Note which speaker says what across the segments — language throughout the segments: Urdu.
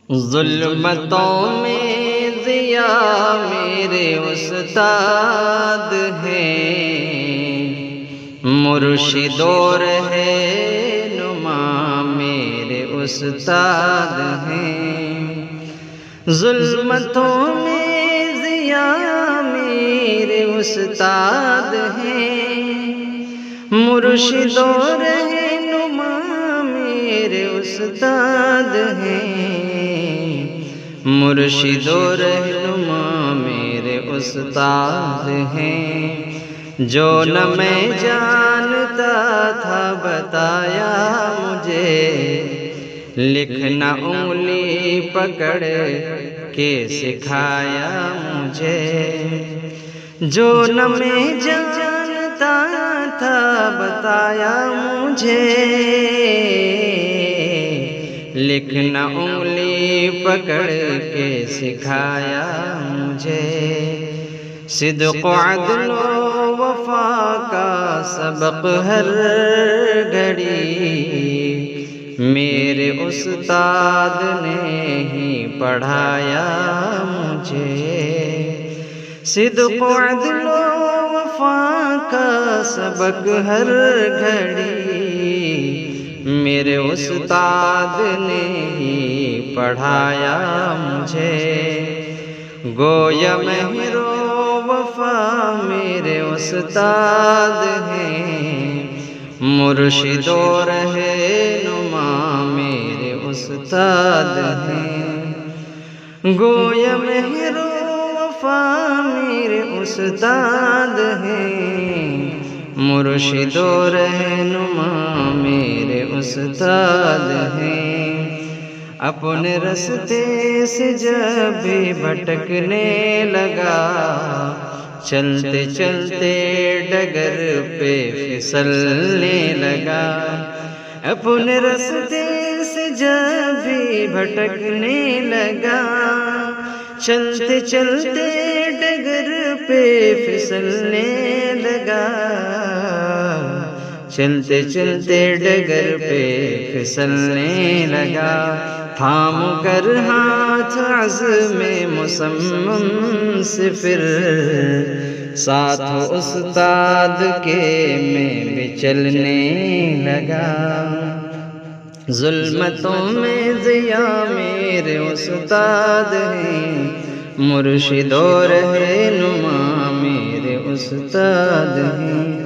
Speaker 1: ظلمتوں میں ضیاء میرے استاد ہیں، مرشد و رہنما میرے استاد ہیں۔ ظلمتوں میں ضیاء میرے استاد ہیں، مرشد و رہنما میرے استاد ہیں، مرشد و رہنما میرے استاد ہیں۔ جو نہ میں جانتا تھا بتایا مجھے، لکھنا انگلی پکڑ کے سکھایا مجھے۔ جو نہ میں جانتا تھا بتایا مجھے، لکھنا انگلی پکڑ کے سکھایا مجھے۔ صدق و عدل و وفا کا سبق ہر گھڑی میرے استاد نے ہی پڑھایا مجھے۔ صدق و عدل و وفا کا سبق ہر گھڑی میرے استاد نے ہی پڑھایا مجھے۔ گویا مہر و وفا میرے استاد ہیں، مرشد و رہنما میرے استاد ہیں۔ گویا مہر و وفا میرے استاد ہیں، مرشد و رہنما میرے استاد ہیں۔ اپنے رستے سے جب بھی بھٹکنے لگا، چلتے چلتے ڈگر پہ پھسلنے لگا۔ اپنے رستے سے جب بھی بھٹکنے لگا، چلتے چلتے ڈگر پہ پھسلنے لگا، چلتے چلتے ڈگر پہ پھسلنے لگا۔ تھام کر ہاتھ عزم مصمم سے پھر ساتھ استاد کے میں بھی چلنے لگا۔ ظلمتوں میں ضیاء میرے استاد ہیں، مرشد و رہنما میرے استاد ہیں۔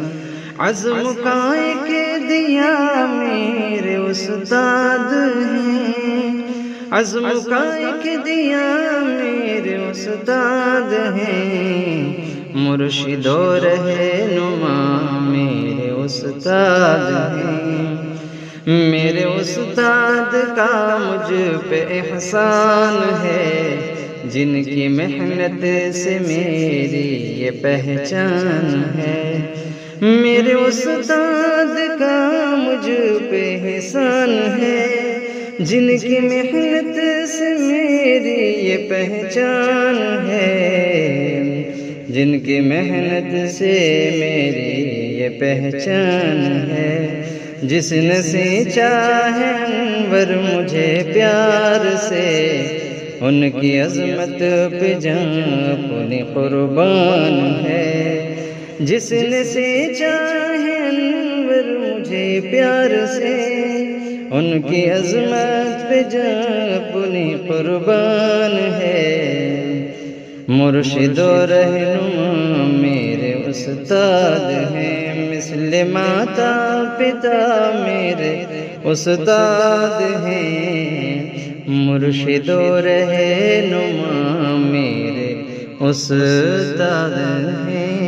Speaker 1: عزم کا ایک دیا میرے استاد ہیں، عزم کا ایک دیا میرے استاد ہیں، مرشد و رہنما میرے استاد ہیں۔ میرے استاد کا مجھ پہ احسان ہے، جن کی محنت سے میری یہ پہچان ہے۔ میرے استاد کا مجھ پہ احسان ہے، جن کی محنت سے میری یہ پہچان ہے، جن کی محنت سے میری یہ پہچان ہے۔ جس نے سینچا ہے انور مجھے پیار سے، ان کی عظمت پہ جان اپنی قربان ہے۔ جس نے سینچا ہے انور مجھے پیار سے، ان کی عظمت پہ جان اپنی قربان ہے۔ مرشد و رہنما میرے استاد ہیں، مثل ماتا پتا میرے استاد ہیں، مرشد و رہنما میرے استاد ہیں۔